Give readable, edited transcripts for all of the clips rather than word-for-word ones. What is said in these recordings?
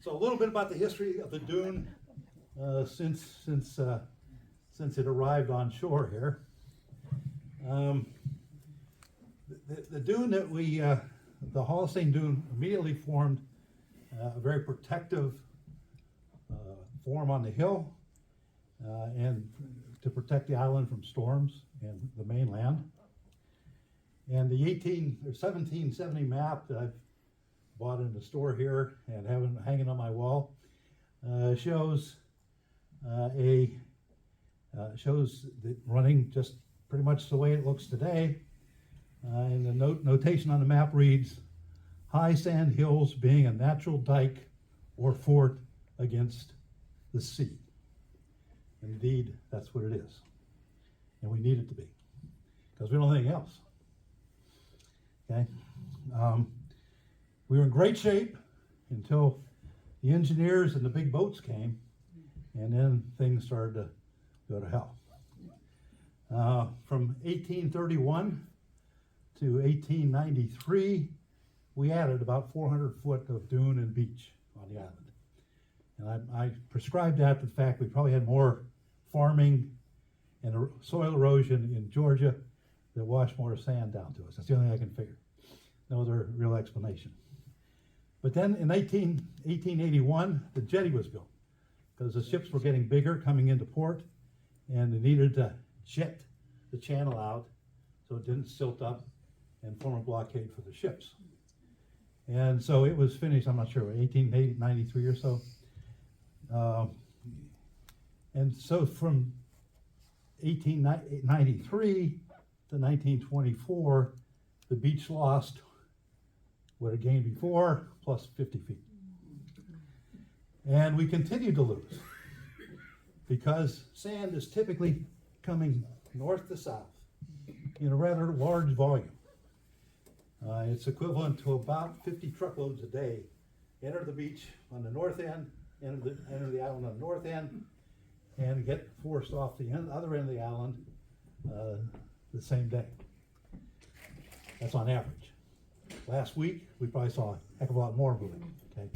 So a little bit about the history of the dune since it arrived on shore here. The dune that the Holocene dune immediately formed a very protective form on the hill and to protect the island from storms and the mainland. And the 1770 map that I've bought in the store here and having hanging on my wall shows that running just pretty much the way it looks today. And the notation on the map reads, high sand hills being a natural dike or fort against the sea. Indeed, that's what it is. And we need it to be, because we don't have anything else. Okay? We were in great shape until the engineers and the big boats came, and then things started to go to hell. From 1831 to 1893, we added about 400 foot of dune and beach on the island. And I prescribed that to the fact we probably had more farming and soil erosion in Georgia that washed more sand down to us. That's the only thing I can figure. No other real explanation. But then in 1881, the jetty was built because the ships were getting bigger coming into port, and they needed to jet the channel out so it didn't silt up and form a blockade for the ships. And so it was finished, I'm not sure, 1893 or so. And so from 1893 to 1924, the beach lost what it gained before, plus 50 feet. And we continue to lose because sand is typically coming north to south in a rather large volume. It's equivalent to about 50 truckloads a day enter the beach on the north end, enter the island on the north end, and get forced off the other end of the island the same day. That's on average. Last week, we probably saw a heck of a lot more moving. Okay.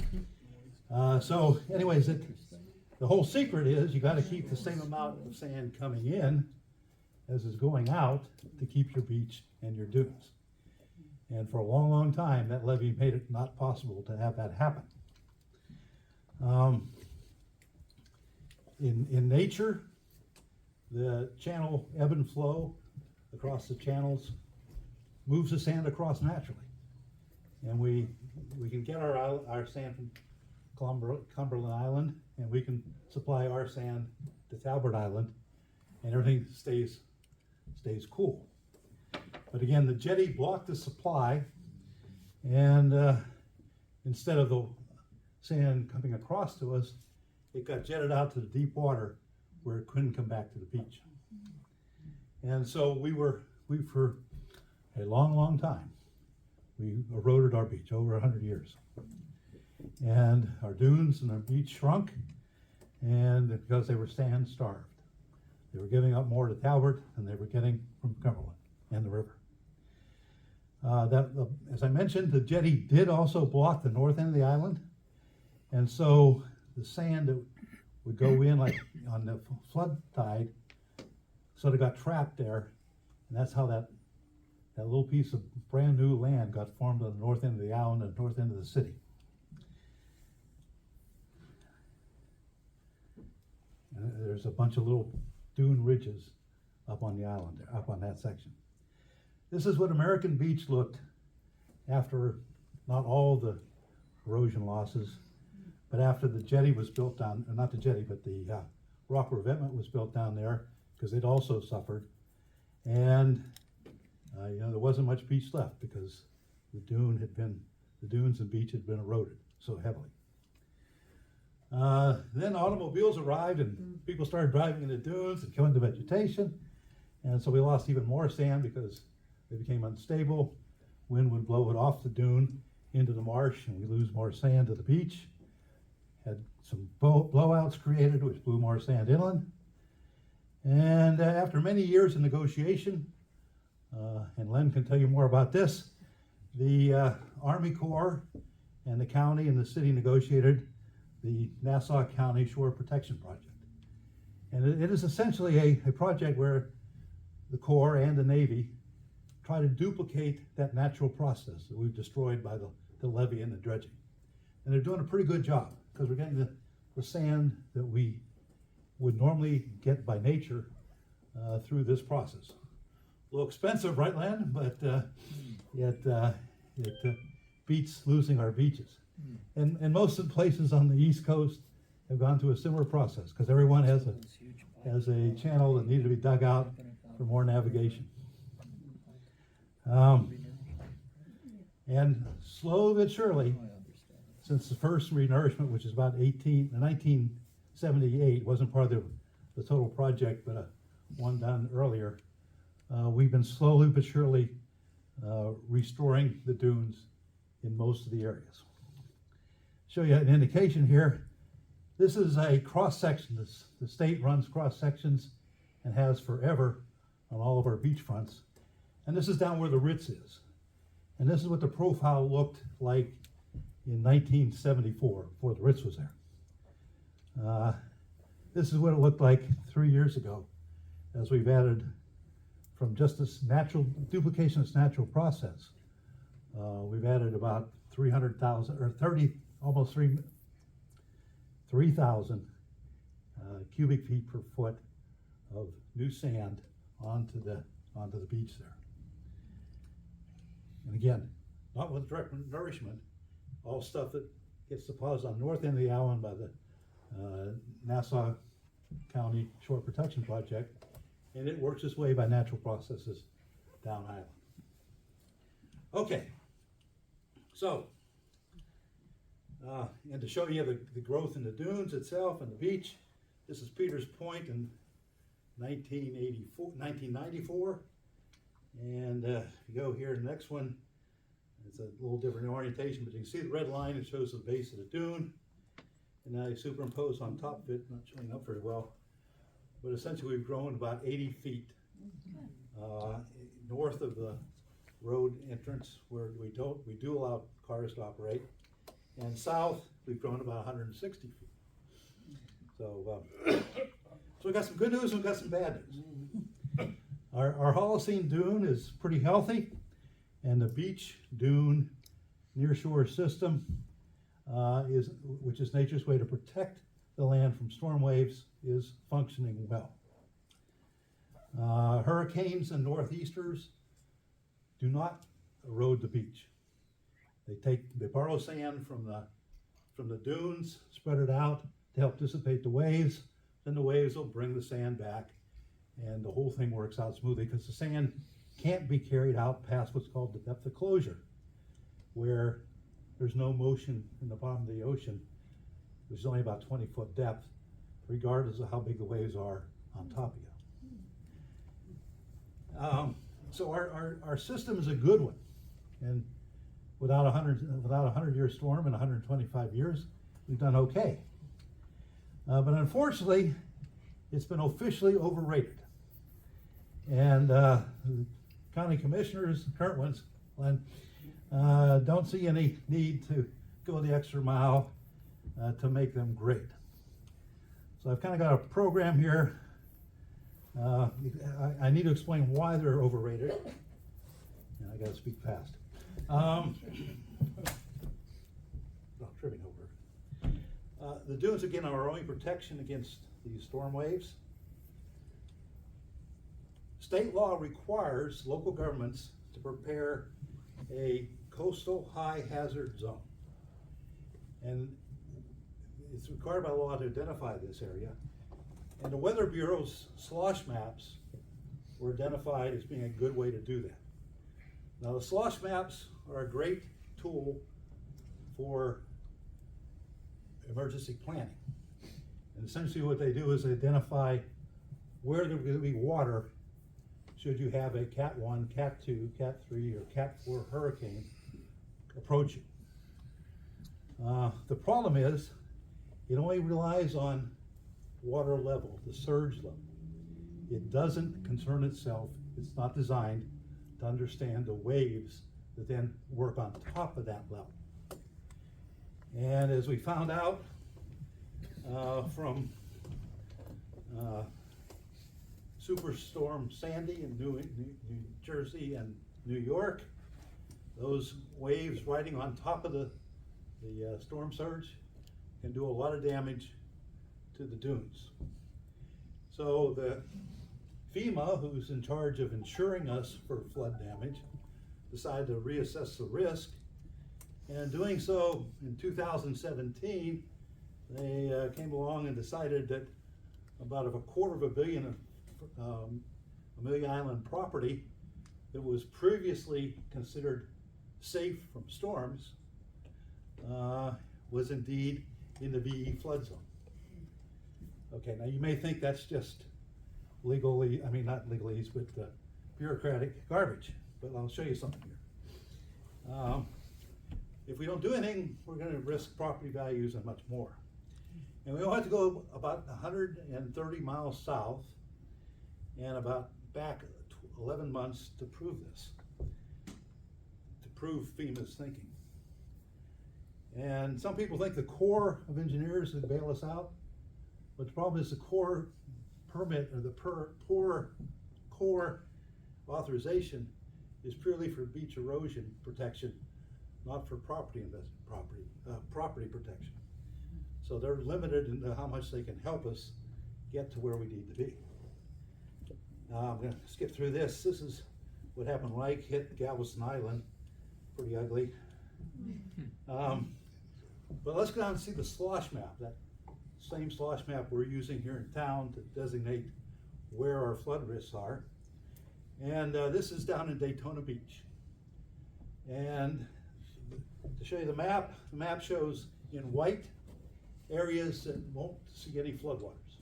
So anyways, the whole secret is you got to keep the same amount of sand coming in as is going out to keep your beach and your dunes. And for a long, long time, that levee made it not possible to have that happen. In nature, the channel ebb and flow across the channels moves the sand across naturally. And we can get our sand from Cumberland Island, and we can supply our sand to Talbot Island, and everything stays cool. But again, the jetty blocked the supply, and instead of the sand coming across to us, it got jetted out to the deep water where it couldn't come back to the beach. And so we for a long, long time, we eroded our beach over 100 years. And our dunes and our beach shrunk, and because they were sand starved. They were giving up more to Talbot than they were getting from Cumberland and the river. As I mentioned, the jetty did also block the north end of the island, and so the sand that would go in like on the flood tide sort of got trapped there, and that's how that little piece of brand new land got formed on the north end of the island and the north end of the city. And there's a bunch of little dune ridges up on the island there, up on that section. This is what American Beach looked after not all the erosion losses, but after the jetty was built down, not the jetty, but the rock revetment was built down there, because it also suffered. And there wasn't much beach left because the dunes and beach had been eroded so heavily. Then automobiles arrived and people started driving in the dunes and killing the vegetation. And so we lost even more sand because they became unstable. Wind would blow it off the dune into the marsh, and we lose more sand to the beach. Had some blowouts created, which blew more sand inland. And after many years of negotiation, and Len can tell you more about this, the Army Corps and the county and the city negotiated the Nassau County Shore Protection Project. And it is essentially a project where the Corps and the Navy try to duplicate that natural process that we've destroyed by the levee and the dredging. And they're doing a pretty good job, because we're getting the sand that we would normally get by nature through this process. A little expensive, right, Len? But it beats losing our beaches. And most of the places on the East Coast have gone through a similar process, because everyone has a channel that needed to be dug out for more navigation. And slowly but surely, since the first renourishment, which is about 1978, wasn't part of the total project, but one done earlier, we've been slowly but surely restoring the dunes in most of the areas. Show you an indication here. This is a cross section. The state runs cross sections and has forever on all of our beach fronts. And this is down where the Ritz is. And this is what the profile looked like in 1974, before the Ritz was there. This is what it looked like 3 years ago, as we've added from just this natural duplication, this natural process. We've added about 300,000 or 3,000 cubic feet per foot of new sand onto the beach there. And again, not with direct nourishment, all stuff that gets deposited on the north end of the island by the Nassau County Shore Protection Project, and it works its way by natural processes down island. Okay, so, and to show you the growth in the dunes itself and the beach, this is Peters Point in 1994. And if you go here, the next one, it's a little different orientation, but you can see the red line, it shows the base of the dune. And now you superimpose on top of it, not showing up very well, but essentially we've grown about 80 feet north of the road entrance, where we do allow cars to operate, and south we've grown about 160 feet. So we got some good news and we got some bad news. Our Holocene dune is pretty healthy, and the beach dune nearshore system which is nature's way to protect the land from storm waves, is functioning well. Hurricanes and northeasters do not erode the beach. They borrow sand from the dunes, spread it out to help dissipate the waves. Then the waves will bring the sand back, and the whole thing works out smoothly, because the sand can't be carried out past what's called the depth of closure, where there's no motion in the bottom of the ocean, which is only about 20-foot depth, regardless of how big the waves are on top of you. So our system is a good one, and without a 100-year storm in 125 years, we've done okay. But unfortunately, it's been officially overrated. And the county commissioners, current ones, don't see any need to go the extra mile to make them great. So I've kind of got a program here. I need to explain why they're overrated. And I got to speak fast. Tripping over. The dunes, again, are our only protection against these storm waves. State law requires local governments to prepare a coastal high hazard zone. And it's required by law to identify this area. And the Weather Bureau's slosh maps were identified as being a good way to do that. Now, the slosh maps are a great tool for emergency planning. And essentially what they do is identify where there's going to be water should you have a Cat 1, Cat 2, Cat 3, or Cat 4 hurricane approaching. The problem is it only relies on water level, the surge level. It doesn't concern itself, it's not designed to understand the waves that then work on top of that level. And as we found out from Superstorm Sandy in New Jersey and New York. Those waves riding on top of the storm surge can do a lot of damage to the dunes. So the FEMA, who's in charge of insuring us for flood damage, decided to reassess the risk. And doing so in 2017, they came along and decided that about $250 million of Amelia Island property that was previously considered safe from storms was indeed in the VE flood zone. Okay, now you may think that's just not legalese, but bureaucratic garbage, but I'll show you something here. If we don't do anything, we're gonna risk property values and much more. And we all have to go about 130 miles south and about back 11 months to prove this, to prove FEMA's thinking. And some people think the Corps of Engineers would bail us out, but the problem is the Corps permit, or the Corps authorization is purely for beach erosion protection, not for property protection. So they're limited in how much they can help us get to where we need to be. I'm gonna skip through this. This is what happened when Ike hit Galveston Island. Pretty ugly. But let's go down and see the slosh map, that same slosh map we're using here in town to designate where our flood risks are. And this is down in Daytona Beach. And to show you the map shows in white areas that won't see any floodwaters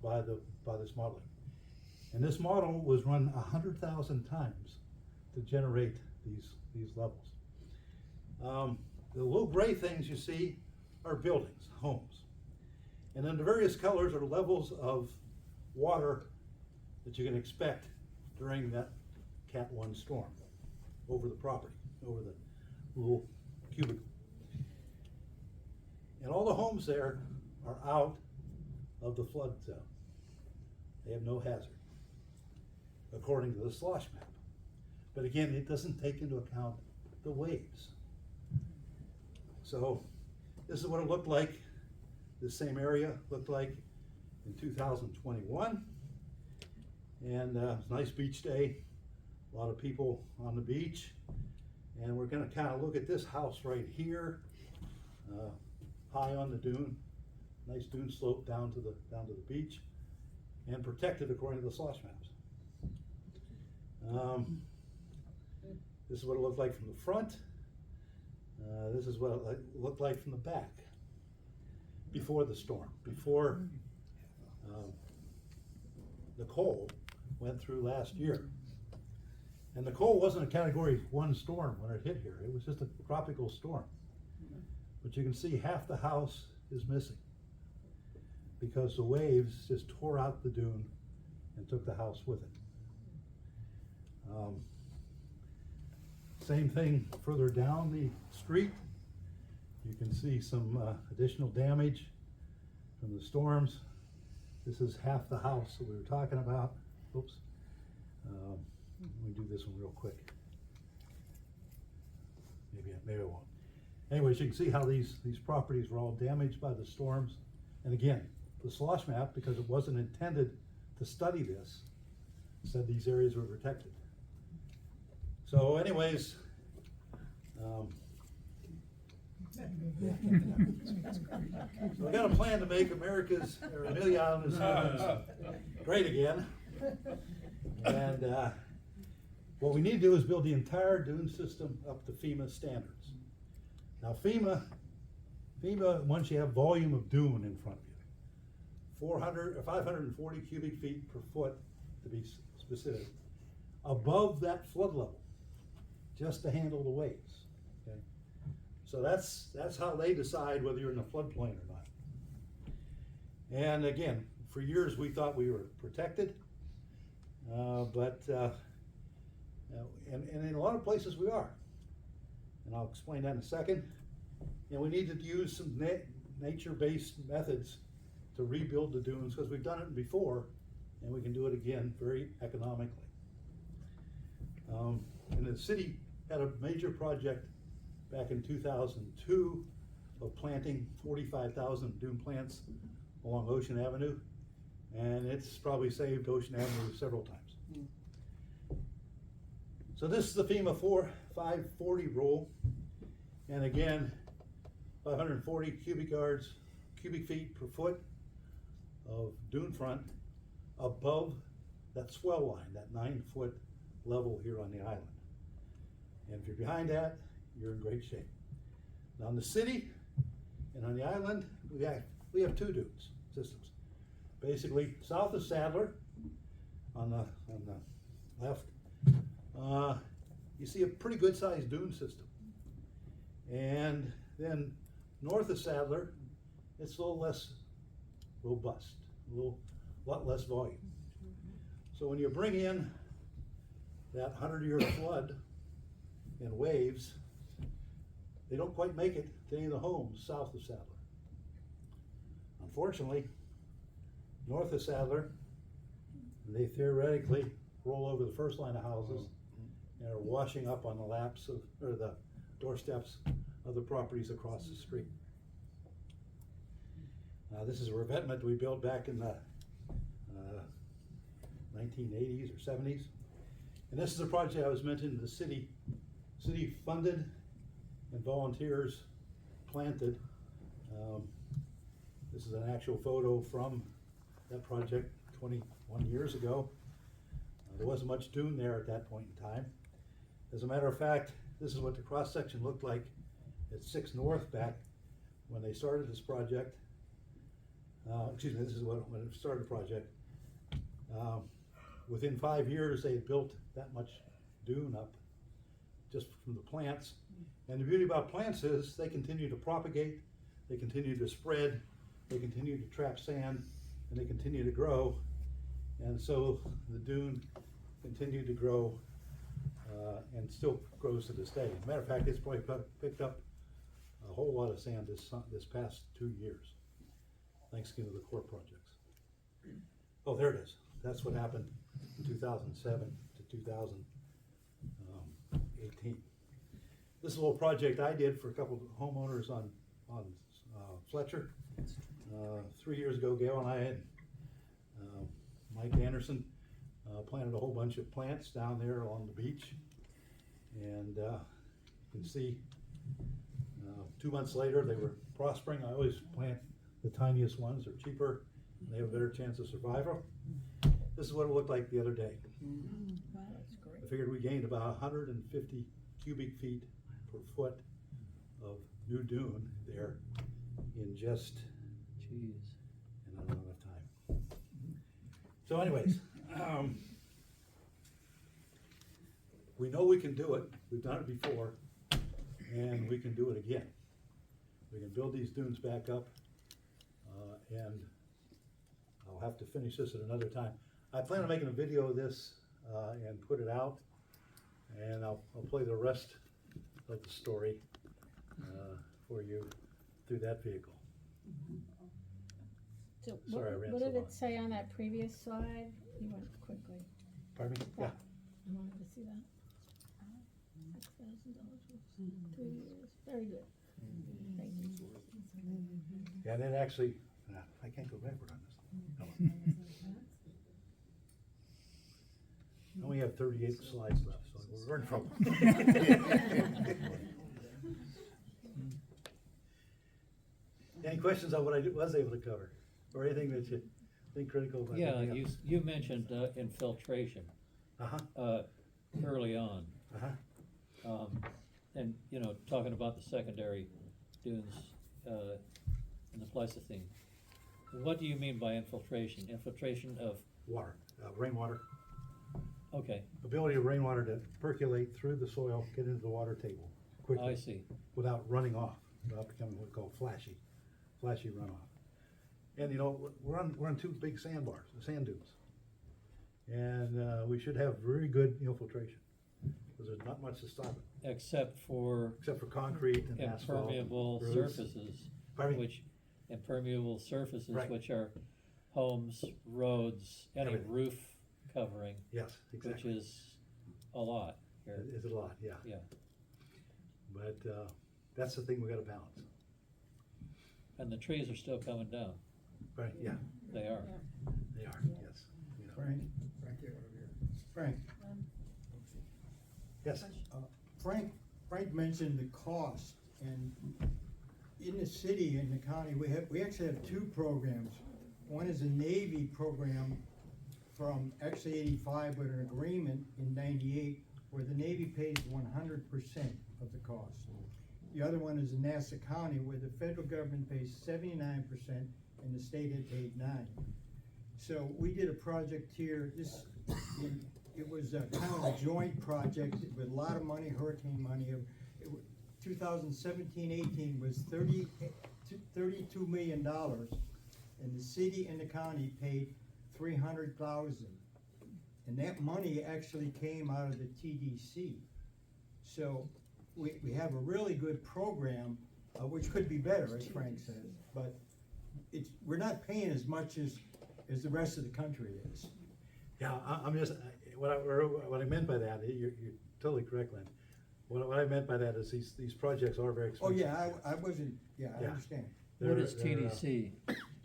by this modeling. And this model was run 100,000 times to generate these levels. The little gray things you see are buildings, homes. And then the various colors are levels of water that you can expect during that Cat 1 storm over the property, over the little cubicle. And all the homes there are out of the flood zone. They have no hazard, according to the slosh map. But again, it doesn't take into account the waves. So this is what it looked like, this same area looked like in 2021. And nice beach day, a lot of people on the beach. And we're gonna kind of look at this house right here, high on the dune, nice dune slope down to the beach, and protected according to the slosh maps. This is what it looked like from the front. This is what it looked like from the back before the storm, before Nicole went through last year. And Nicole wasn't a Category 1 storm when it hit here. It was just a tropical storm. But you can see half the house is missing because the waves just tore out the dune and took the house with it. Same thing further down the street. You can see some additional damage from the storms. This is half the house that we were talking about. Oops. Let me do this one real quick. Maybe I won't. Anyways, you can see how these properties were all damaged by the storms. And again, the slosh map, because it wasn't intended to study this, said these areas were protected. So anyways, so we got a plan to make Amelia Island great again. And what we need to do is build the entire dune system up to FEMA standards. Now FEMA, once you have volume of dune in front of you, 540 cubic feet per foot to be specific, above that flood level, just to handle the waves. Okay, so that's how they decide whether you're in the floodplain or not. And again, for years we thought we were protected, but in a lot of places we are, and I'll explain that in a second. And we need to use some nature-based methods to rebuild the dunes, because we've done it before, and we can do it again very economically. And the city had a major project back in 2002 of planting 45,000 dune plants along Ocean Avenue, and it's probably saved Ocean Avenue several times. So this is the FEMA 540 rule, and again, 540 cubic feet per foot of dune front above that swell line, that 9-foot level here on the island. And if you're behind that, you're in great shape. Now in the city and on the island, we have 2 dunes systems. Basically, south of Sadler, on the left, you see a pretty good sized dune system. And then north of Sadler, it's a little less robust, a lot less volume. So when you bring in that 100-year flood and waves, they don't quite make it to any of the homes south of Sadler. Unfortunately, north of Sadler, they theoretically roll over the first line of houses and are washing up on the laps of, or the doorsteps of the properties across the street. This is a revetment we built back in the 1980s or 70s. And this is a project I was mentioning the city funded and volunteers planted. This is an actual photo from that project 21 years ago. There wasn't much dune there at that point in time. As a matter of fact, this is what the cross section looked like at 6 North back when they started this project. Excuse me, this is when it started the project. Within 5 years, they had built that much dune up just from the plants. And the beauty about plants is they continue to propagate, they continue to spread, they continue to trap sand, and they continue to grow. And so the dune continued to grow and still grows to this day. As a matter of fact, it's probably picked up a whole lot of sand this past 2 years, thanks to the core projects. Oh, there it is. That's what happened in 2007 to 2018. This is a little project I did for a couple of homeowners on Fletcher. 3 years ago, Gail and I and Mike Anderson planted a whole bunch of plants down there along the beach. And you can see 2 months later, they were prospering. I always plant the tiniest ones, they're cheaper, and they have a better chance of survival. This is what it looked like the other day. Wow, that's great. I figured we gained about 150 cubic feet per foot of new dune there in just, and I don't have enough time. So anyways, we know we can do it. We've done it before, and we can do it again. We can build these dunes back up, and I'll have to finish this at another time. I plan on making a video of this and put it out, and I'll play the rest of the story for you through that vehicle. So Sorry, I ran what so did long. it say on that previous slide? You went quickly. Pardon me? Yeah. I wanted to see that. $6,000 for 3 years. Very good. Thank you. Yeah, and then actually, I can't go backward on this. I only have 38 slides left, so we're in trouble. Any questions on what I was able to cover, or anything that you think critical about? Yeah, you mentioned infiltration early on, and talking about the secondary dunes in the Pleistocene. What do you mean by infiltration? Infiltration of Water, rainwater. Okay, Ability of rainwater to percolate through the soil, get into the water table quickly. I see. Without running off, without becoming what we call flashy runoff. And we're on 2 big sandbars, sand dunes. And we should have very good infiltration, because there's not much to stop it. Except for Except for concrete and asphalt. impermeable roads. surfaces, Pardon me? which impermeable surfaces, Right. which are homes, roads, any Everything. roof covering, Yes, which exactly. is a lot here. It's a lot, yeah. Yeah, But, that's the thing we gotta balance. and the trees are still coming down. Right, yeah, They are. they are, yes. You know. Frank, Yes, Frank mentioned the cost, and in the city, in the county, we actually have two programs. One is a Navy program from actually 85 with an agreement in 98 where the Navy pays 100% of the cost. The other one is in Nassau County where the federal government pays 79% and the state had paid 9%. So we did a project here, it was a kind of a joint project with a lot of money, hurricane money. 2017-18 was $32 million, and the city and the county paid $300,000. And that money actually came out of the TDC. So we have a really good program, which could be better, as Frank says, but we're not paying as much as the rest of the country is. yeah, I'm just, what I meant by that, you're totally correct, Lynn. What I meant by that is these projects are very Oh, expensive. yeah, I wasn't, I Yeah. understand. What They're- is they're, TDC?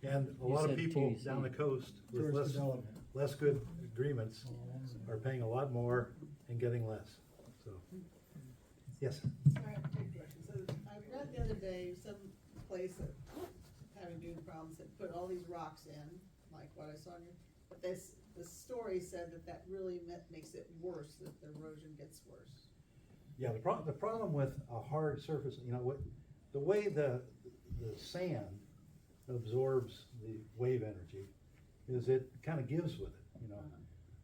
And a You lot of said people TDC. down the coast with Tourist development. less good agreements are paying a lot more and getting less, so. Yes, I have two questions. So I read the other day, some place that having dune problems had put all these rocks in, like what I saw in your, but the story said that really makes it worse, that the erosion gets worse. yeah, the problem with a hard surface, the way the sand absorbs the wave energy is it kind of gives with it.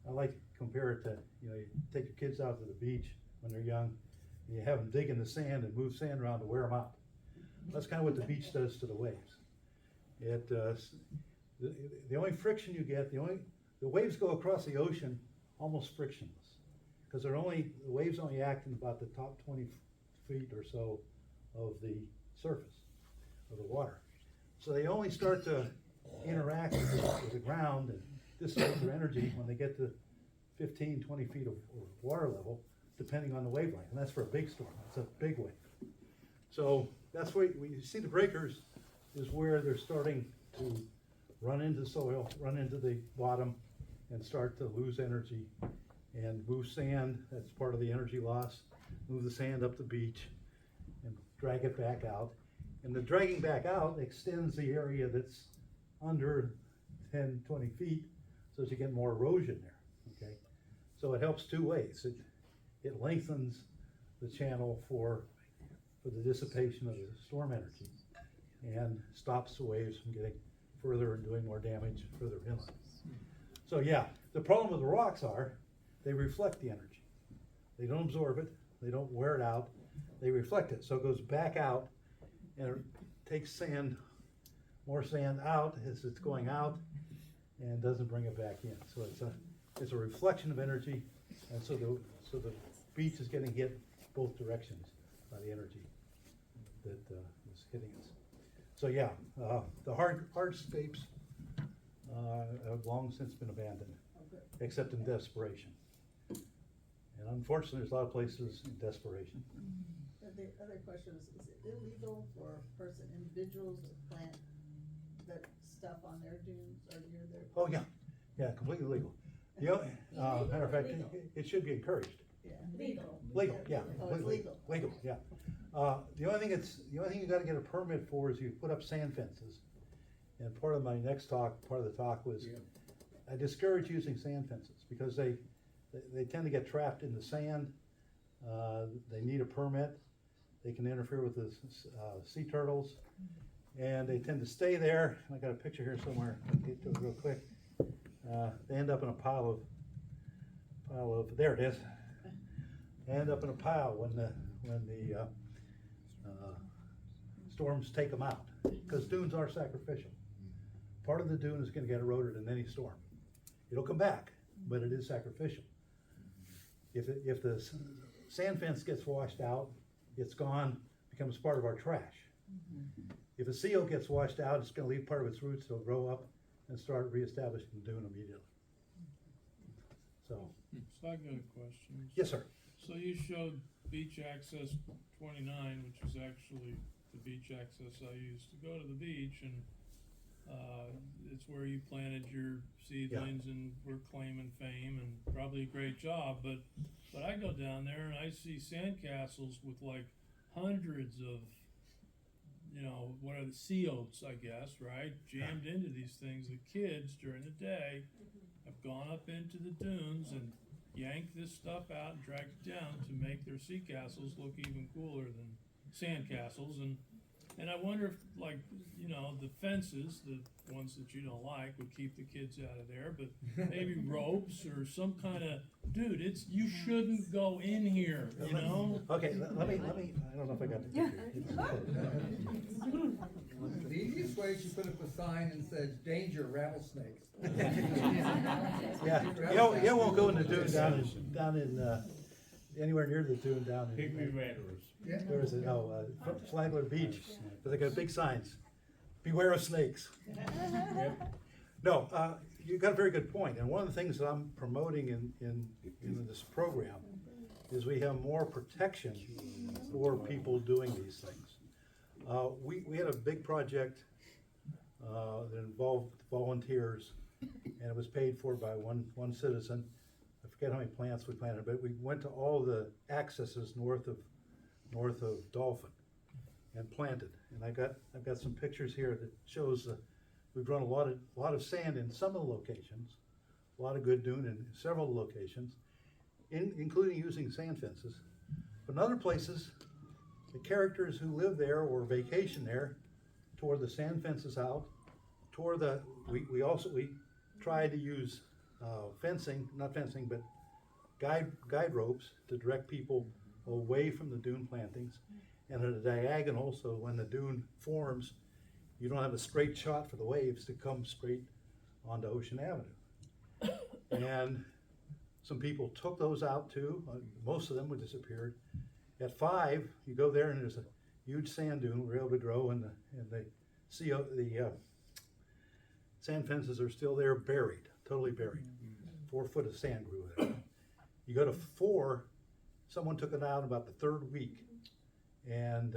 I like to compare it to, you take your kids out to the beach when they're young, and you have them dig in the sand and move sand around to wear them out. That's kind of what the beach does to the waves. The only friction you get, the waves go across the ocean almost frictionless, because the waves only act in about the top 20 feet or so of the surface of the water. So they only start to interact with the ground and dissipate their energy when they get to 15, 20 feet of water level, depending on the wavelength, and that's for a big storm. It's a big wave. So that's where you see the breakers is where they're starting to run into soil, run into the bottom, and start to lose energy and move sand. That's part of the energy loss. Move the sand up the beach and drag it back out. And the dragging back out extends the area that's under 10, 20 feet, so that you get more erosion there, okay? So it helps two ways. It lengthens the channel for the dissipation of the storm energy and stops the waves from getting further and doing more damage further inland. So yeah, the problem with the rocks are they reflect the energy. They don't absorb it, they don't wear it out, they reflect it. So it goes back out and it takes more sand out as it's going out and doesn't bring it back in. So it's a reflection of energy, and so the beach is getting hit both directions by the energy that is hitting us. So yeah, the hardscapes have long since been abandoned, except in desperation. And unfortunately, there's a lot of places in desperation. And the other question is it illegal for individuals to plant that stuff on their dunes or near their? Oh, yeah, completely legal. Matter of fact, it should be encouraged. Yeah. Legal, yeah. Oh, it's completely legal. Legal, yeah. The only thing you gotta get a permit for is you put up sand fences. And part of the talk was, I discourage using sand fences because they tend to get trapped in the sand. They need a permit. They can interfere with the sea turtles, and they tend to stay there. I got a picture here somewhere. I'll get to it real quick. They end up in a pile of there it is. They end up in a pile when the storms take them out, because dunes are sacrificial. Part of the dune is going to get eroded in any storm. It'll come back, but it is sacrificial. If the sand fence gets washed out, it's gone, becomes part of our trash. If a CO gets washed out, it's gonna leave part of its roots, it'll grow up and start reestablishing the dune immediately. So, So I got a question. yes, sir. So you showed beach access 29, which is actually the beach access I use to go to the beach, and it's where you planted your seedlings and were claiming fame, and probably a great job. But I go down there and I see sandcastles with like hundreds of, you know, what are the sea oats, I guess, right? Jammed into these things. The kids during the day have gone up into the dunes and yanked this stuff out and dragged it down to make their sea castles look even cooler than sand castles. And I wonder if, like, you know, the fences, the ones that you don't like, would keep the kids out of there, but maybe ropes or some kind of, dude, you shouldn't go in here, you know? Okay, let me, I don't know if I got the picture. The easiest way is you put up a sign and says, danger, rattlesnakes. Yeah, you won't go in the dune down in, anywhere near the dune down in. Pygmy rattlers. Where is it? Oh, Flagler Beach, but they got big signs, beware of snakes. No, you got a very good point, and one of the things that I'm promoting in this program is we have more protection for people doing these things. We had a big project that involved volunteers, and it was paid for by one citizen. I forget how many plants we planted, but we went to all the accesses north of Dolphin and planted. And I've got some pictures here that shows we've run a lot of sand in some of the locations, a lot of good dune in several locations, including using sand fences. But in other places, the characters who live there or vacation there tore the sand fences out, we tried to use not fencing, but guide ropes to direct people away from the dune plantings, and at a diagonal, so when the dune forms, you don't have a straight shot for the waves to come straight onto Ocean Avenue. And some people took those out too. Most of them would disappeared. At 5, you go there and there's a huge sand dune we're able to grow, and the sand fences are still there, buried, totally buried. 4 foot of sand grew there. You go to 4, someone took it out about the 3rd week, and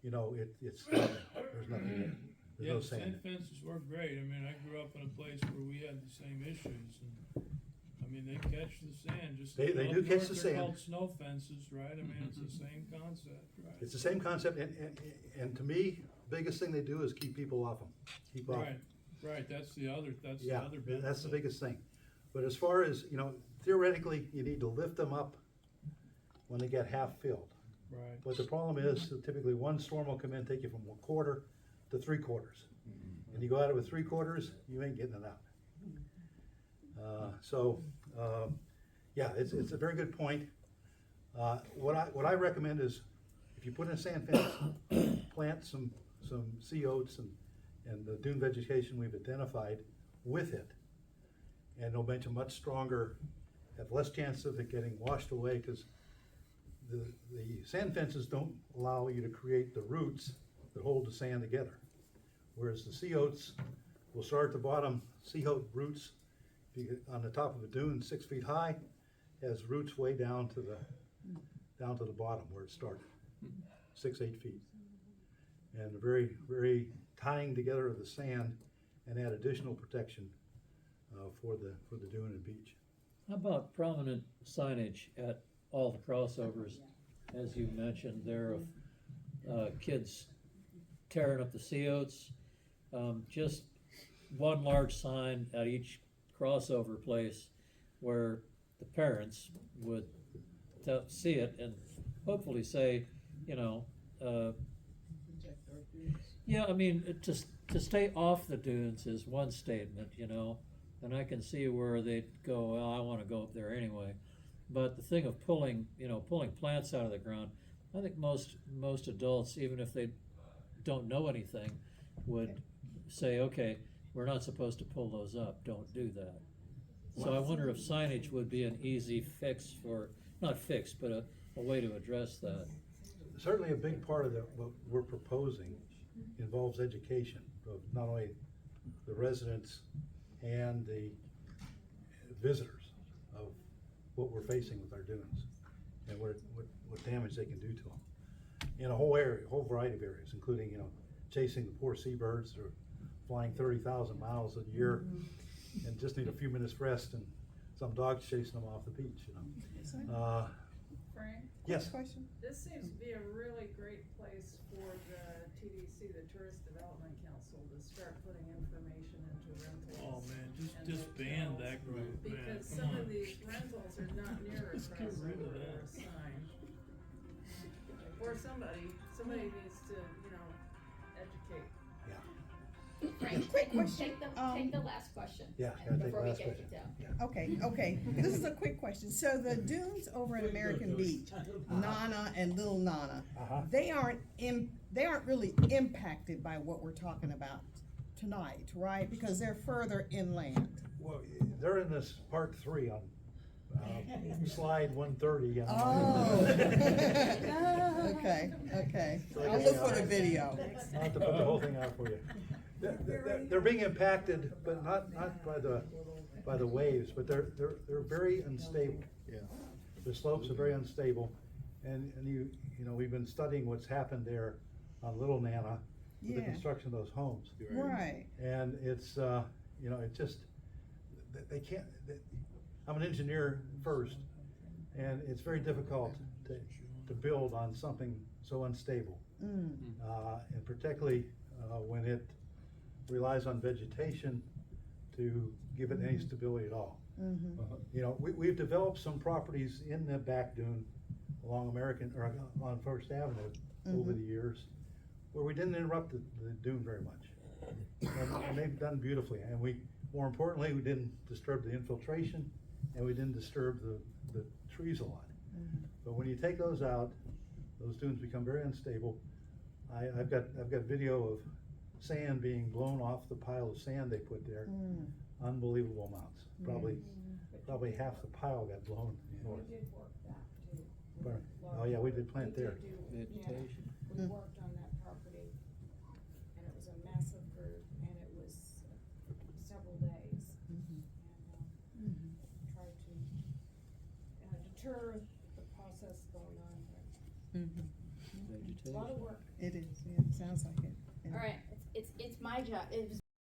you know, it's nothing. There's nothing there. There's no sand. Sand fences were great. I mean, I grew up in a place where we had the same issues, and I mean, they catch the sand. Just They do up catch north, the they're sand. called snow fences, right? I mean, it's the same concept, right? It's the same concept, and to me, biggest thing they do is keep people off them. Keep off. Right. That's the other benefit. That's the biggest thing. But as far as, you know, theoretically, you need to lift them up when they get half filled. Right. But the problem is, that typically one storm will come in, take you from 1/4 to 3/4. And you go at it with 3/4, you ain't getting it out. Yeah, it's a very good point. What I recommend is, if you put in a sand fence, plant some sea oats and the dune vegetation we've identified with it, and it'll make them much stronger, have less chance of it getting washed away, because the sand fences don't allow you to create the roots that hold the sand together. Whereas the sea oats will start at the bottom. Sea oat roots, on the top of a dune 6 feet high, has roots way down to the bottom where it started, 6-8 feet. And very, very tying together of the sand and add additional protection for the dune and beach. How about prominent signage at all the crossovers, as you mentioned there, of kids tearing up the sea oats? Just one large sign at each crossover place where the parents would see it and hopefully say, you know, Protect our dunes. yeah, I mean, to stay off the dunes is one statement, you know, and I can see where they'd go, well, I want to go up there anyway. But the thing of pulling plants out of the ground, I think most adults, even if they don't know anything, would say, okay, we're not supposed to pull those up, don't do that. So I wonder if signage would be an easy fix not fix, but a way to address that. Certainly a big part of what we're proposing involves education of not only the residents and the visitors of what we're facing with our dunes and what damage they can do to them. In a whole area, a whole variety of areas, including, you know, chasing the poor seabirds that are flying 30,000 miles a year and just need a few minutes rest, and some dogs chasing them off the beach, you know. Frank? Yes. Question? This seems to be a really great place for the TDC, the Tourist Development Council, to start putting information into rentals. Oh, man, and disband hotels, that group, man, Because come some on. of these rentals are not near a Let's get rid of crossover or that. a sign. Or somebody needs to, you know, educate. Frank, Quick question, take the last question. Yeah, gotta take Before the we last get question. it down. Okay, this is a quick question. So the dunes over at American Beach, Nana and Little Nana, Uh-huh. they aren't really impacted by what we're talking about tonight, right? Because they're further inland. Well, they're in this part 3 on slide 130. Oh. Okay. I'll look for the video. I'll have to put the whole thing out for you. They're being impacted, but not by the waves, but they're very unstable. Yeah. The slopes are very unstable, and you know, we've been studying what's happened there on Little Nana with the Yeah. construction of those homes. Right. And it's, you know, it just, they can't, I'm an engineer first, and it's very difficult to build on something so unstable. Mm. And particularly when it relies on vegetation to give it any stability at all. Mm-hmm. You know, we've developed some properties in the back dune along on First Avenue over the years, where we didn't interrupt the dune very much. And they've done beautifully, and more importantly, we didn't disturb the infiltration, and we didn't disturb the trees a lot. But when you take those out, those dunes become very unstable. I've got video of sand being blown off the pile of sand they put there. Unbelievable amounts. Probably half the pile got blown north. We did work that too. Where? Oh yeah, we did plant there. Vegetation. We worked on that property, and it was a massive group, and it was several days. And, tried to deter the process going on there. A lot of Vegetation. work. It is, yeah, sounds like it. Yeah. All right, it's my job, it was